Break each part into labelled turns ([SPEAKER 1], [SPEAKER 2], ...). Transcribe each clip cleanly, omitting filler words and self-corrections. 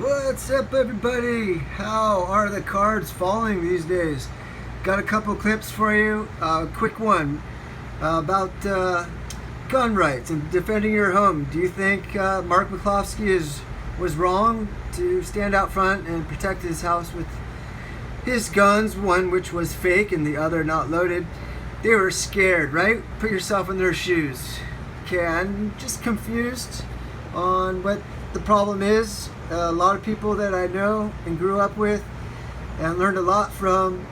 [SPEAKER 1] What's up, everybody? How are the cards falling these days? Got a couple clips for you. Quick one about gun rights and defending your home. Do you think Mark McCloskey was wrong to stand out front and protect his house with his guns, one which was fake and the other not loaded? They were scared, right? Put yourself in their shoes. Okay, I'm just confused on what the problem is. A lot of people that I know and grew up with and learned a lot from,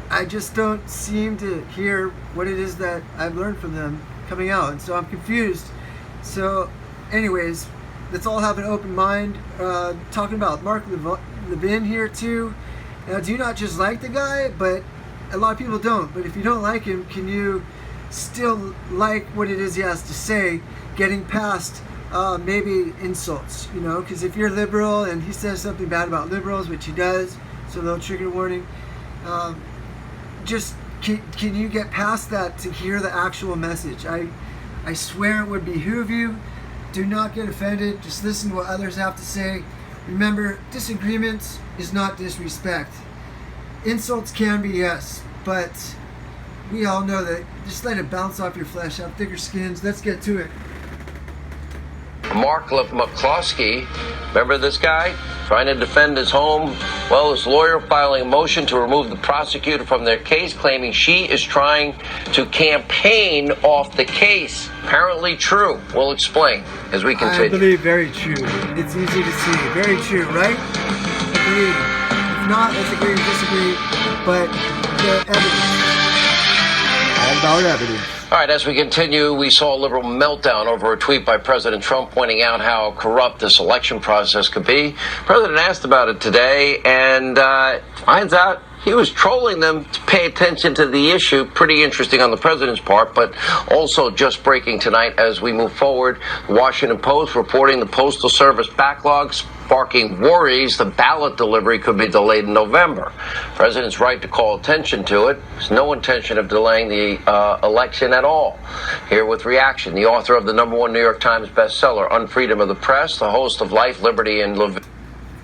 [SPEAKER 1] I just don't seem to hear what it is that I've learned from them coming out, and so I'm confused. So anyways, let's all have an open mind. Talking about Mark Levin here too. Now, do you not just like the guy? But a lot of people don't. But if you don't like him, can you still like what it is he has to say, getting past maybe insults, you know? Because if you're liberal and he says something bad about liberals, which he does, so little trigger warning, just can you get past that to hear the actual message? I swear it would behoove you. Do not get offended. Just listen to what others have to say. Remember, disagreements is not disrespect. Insults can be, yes, but we all know that. Just let it bounce off your flesh, have thicker skins. Let's get to it.
[SPEAKER 2] Mark McCloskey, remember this guy? Trying to defend his home. Well, his lawyer filing a motion to remove the prosecutor from their case, claiming she is trying to campaign off the case. Apparently true. We'll explain as we continue.
[SPEAKER 1] I believe very true. It's easy to see. Very true, right? Agree. If not, let's agree and disagree. But the evidence. All about evidence.
[SPEAKER 2] All right, as we continue, we saw a liberal meltdown over a tweet by President Trump pointing out how corrupt this election process could be. The president asked about it today and finds out he was trolling them to pay attention to the issue. Pretty interesting on the president's part, but also just breaking tonight as we move forward. The Washington Post reporting the Postal Service backlogs sparking worries the ballot delivery could be delayed in November. President's right to call attention to it. There's no intention of delaying the election at all. Here with reaction, the author of the #1 New York Times bestseller, On Freedom of the Press, the host of Life, Liberty, and Levin.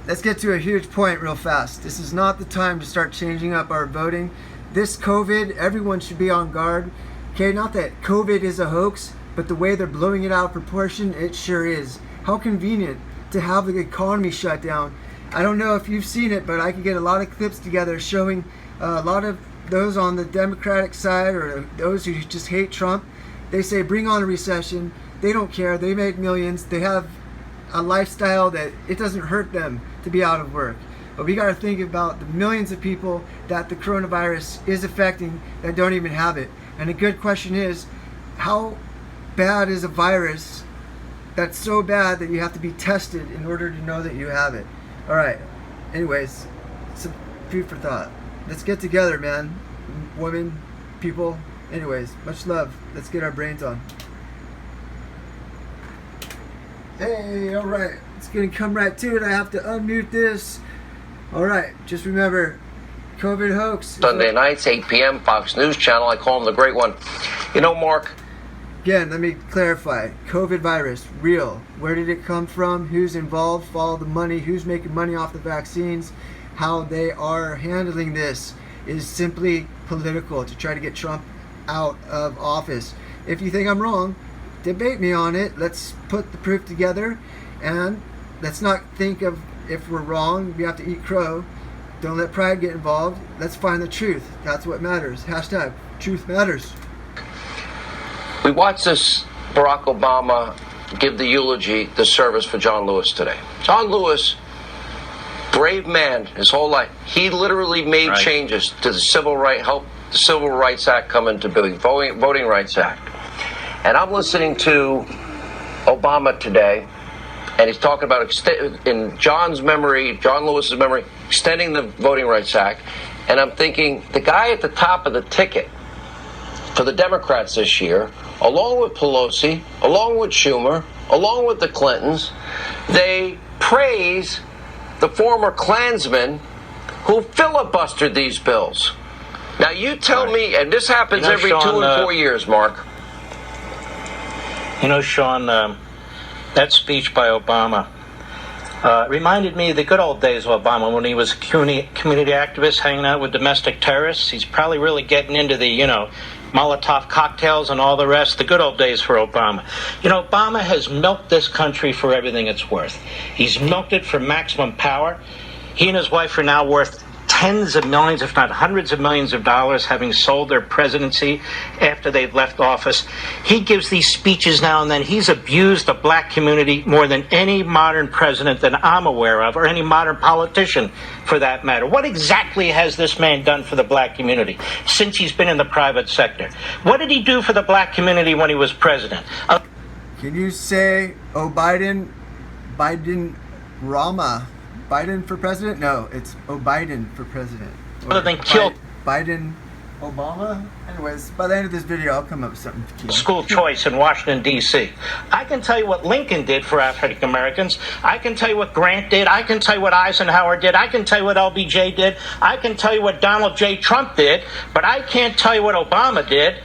[SPEAKER 1] Let's get to a huge point real fast. This is not the time to start changing up our voting. This COVID, everyone should be on guard. Okay, not that COVID is a hoax, but the way they're blowing it out of proportion, it sure is. How convenient to have the economy shut down. I don't know if you've seen it, but I could get a lot of clips together showing a lot of those on the Democratic side or those who just hate Trump. They say bring on a recession. They don't care. They make millions. They have a lifestyle that it doesn't hurt them to be out of work. But we got to think about the millions of people that the coronavirus is affecting that don't even have it. And a good question is, how bad is a virus that's so bad that you have to be tested in order to know that you have it? All right. Anyways, some food for thought. Let's get together, man. Women, people. Anyways, much love. Let's get our brains on. Hey, all right. It's going to come right to it. I have to unmute this. All right. Just remember, COVID hoax.
[SPEAKER 2] Sunday nights, 8 p.m., Fox News Channel. I call him the Great One. You know, Mark.
[SPEAKER 1] Again, let me clarify. COVID virus, real. Where did it come from? Who's involved? Follow the money. Who's making money off the vaccines? How they are handling this is simply political to try to get Trump out of office. If you think I'm wrong, debate me on it. Let's put the proof together, and let's not think of if we're wrong, we have to eat crow. Don't let pride get involved. Let's find the truth. That's what matters. Hashtag truth matters.
[SPEAKER 2] We watched this Barack Obama give the eulogy, the service for John Lewis today. John Lewis, brave man his whole life. He literally made changes to the Civil Rights Act come into being, Voting Rights Act. And I'm listening to Obama today, and he's talking about, in John's memory, John Lewis's memory, extending the Voting Rights Act. And I'm thinking, the guy at the top of the ticket for the Democrats this year, along with Pelosi, along with Schumer, along with the Clintons, they praise the former Klansmen who filibustered these bills. Now you tell me, and this happens every
[SPEAKER 3] Sean,
[SPEAKER 2] 2 and 4 years, Mark.
[SPEAKER 3] You know, Sean, that speech by Obama Reminded me of the good old days of Obama when he was a community activist hanging out with domestic terrorists. He's probably really getting into the, Molotov cocktails and all the rest, the good old days for Obama. Obama has milked this country for everything it's worth. He's milked it for maximum power. He and his wife are now worth tens of millions, if not hundreds of millions of dollars, having sold their presidency after they've left office. He gives these speeches now and then. He's abused the black community more than any modern president that I'm aware of, or any modern politician for that matter. What exactly has this man done for the black community since he's been in the private sector? What did he do for the black community when he was president?
[SPEAKER 1] Can you say, Rama? Biden for president? No, it's Biden for president.
[SPEAKER 3] Other than kill
[SPEAKER 1] Biden, Obama? Anyways, by the end of this video, I'll come up with something to kill.
[SPEAKER 3] School choice in Washington, D.C. I can tell you what Lincoln did for African Americans. I can tell you what Grant did. I can tell you what Eisenhower did. I can tell you what LBJ did. I can tell you what Donald J. Trump did. But I can't tell you what Obama did.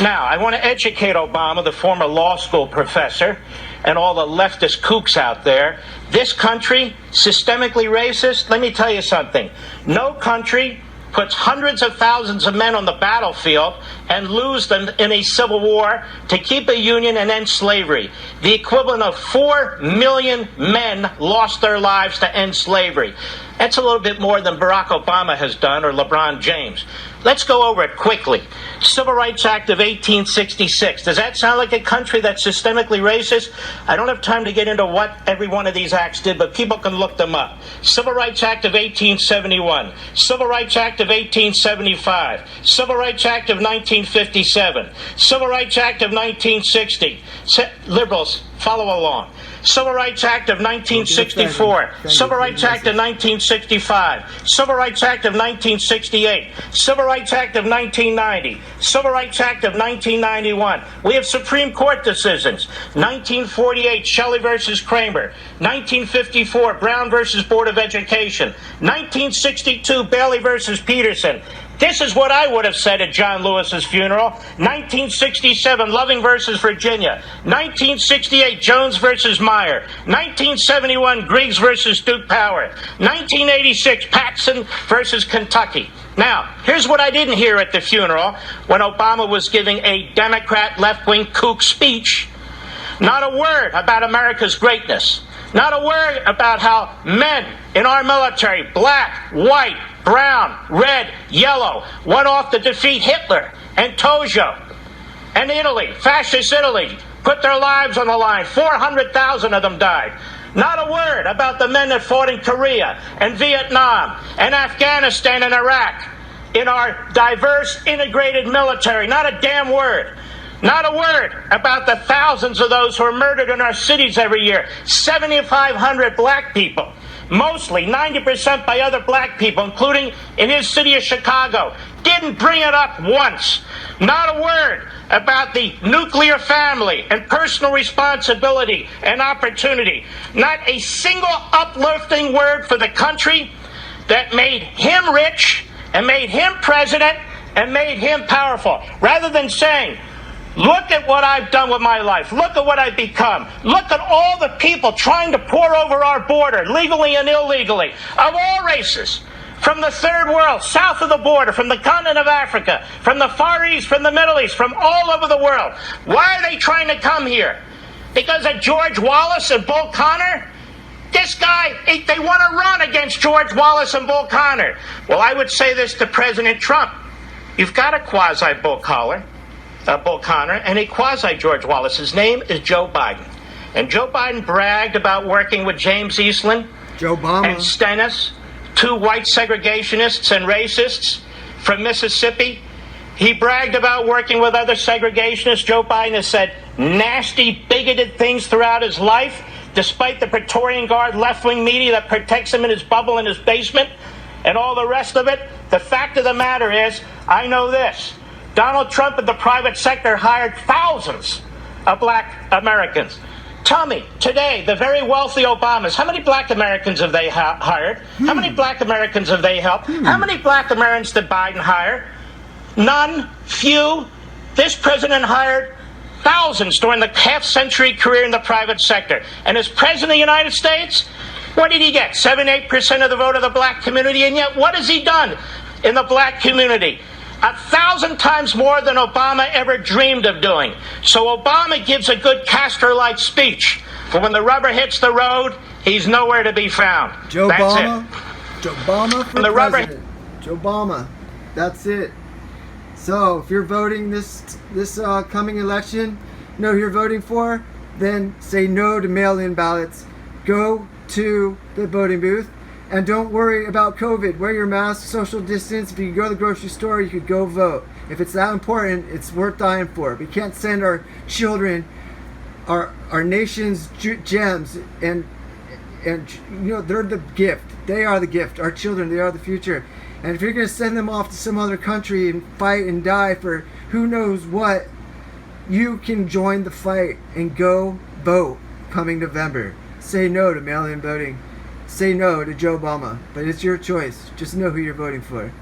[SPEAKER 3] Now, I want to educate Obama, the former law school professor, and all the leftist kooks out there. This country, systemically racist, let me tell you something. No country puts hundreds of thousands of men on the battlefield and lose them in a civil war to keep a union and end slavery. The equivalent of 4 million men lost their lives to end slavery. That's a little bit more than Barack Obama has done or LeBron James. Let's go over it quickly. Civil Rights Act of 1866. Does that sound like a country that's systemically racist? I don't have time to get into what every one of these acts did, but people can look them up. Civil Rights Act of 1871. Civil Rights Act of 1875. Civil Rights Act of 1957. Civil Rights Act of 1960. Liberals, follow along. Civil Rights Act of 1964, Civil Rights Act of 1965, Civil Rights Act of 1968, Civil Rights Act of 1990, Civil Rights Act of 1991. We have Supreme Court decisions. 1948, Shelley versus Kramer. 1954, Brown versus Board of Education. 1962, Bailey versus Peterson. This is what I would have said at John Lewis's funeral. 1967, Loving versus Virginia. 1968, Jones versus Meyer. 1971, Griggs versus Duke Power. 1986, Paxson versus Kentucky. Now, here's what I didn't hear at the funeral when Obama was giving a Democrat left-wing kook speech. Not a word about America's greatness. Not a word about how men in our military, black, white, brown, red, yellow, went off to defeat Hitler and Tojo and Italy, fascist Italy, put their lives on the line. 400,000 of them died. Not a word about the men that fought in Korea and Vietnam and Afghanistan and Iraq in our diverse, integrated military. Not a damn word. Not a word about the thousands of those who are murdered in our cities every year. 7,500 black people. Mostly 90% by other black people, including in his city of Chicago. Didn't bring it up once. Not a word about the nuclear family and personal responsibility and opportunity. Not a single uplifting word for the country that made him rich and made him president and made him powerful. Rather than saying, look at what I've done with my life. Look at what I've become. Look at all the people trying to pour over our border, legally and illegally, of all races. From the third world, south of the border, from the continent of Africa, from the Far East, from the Middle East, from all over the world. Why are they trying to come here? Because of George Wallace and Bull Connor? This guy, they want to run against George Wallace and Bull Connor. Well, I would say this to President Trump. You've got a quasi-Bull Connor and a quasi-George Wallace. His name is Joe Biden. And Joe Biden bragged about working with James Eastland
[SPEAKER 1] Jokebama
[SPEAKER 3] and Stennis, two white segregationists and racists from Mississippi. He bragged about working with other segregationists. Joe Biden has said nasty, bigoted things throughout his life, despite the Praetorian Guard left-wing media that protects him in his bubble in his basement and all the rest of it. The fact of the matter is, I know this. Donald Trump and the private sector hired thousands of black Americans. Tell me, today, the very wealthy Obamas, how many black Americans have they hired? How many black Americans have they helped? How many black Americans did Biden hire? None. Few. This president hired thousands during the half-century career in the private sector. And as president of the United States, What did he get? 7-8% of the vote of the black community, and yet what has he done in the black community? 1,000 times more than Obama ever dreamed of doing. So Obama gives a good Castro-like speech, but when the rubber hits the road, he's nowhere to be found.
[SPEAKER 1] Jokebama,
[SPEAKER 3] That's it.
[SPEAKER 1] Jokebama for
[SPEAKER 3] The rubber-
[SPEAKER 1] president. Jokebama, that's it. So if you're voting this coming election, know who you're voting for, then say no to mail-in ballots. Go to the voting booth, and don't worry about COVID. Wear your mask, social distance. If you go to the grocery store, you could go vote. If it's that important, it's worth dying for. We can't send our children, our nation's gems, and you know, they're the gift. They are the gift. Our children, they are the future. And if you're going to send them off to some other country and fight and die for who knows what, you can join the fight and go vote coming November. Say no to mail-in voting. Say no to Jokebama. But it's your choice. Just know who you're voting for.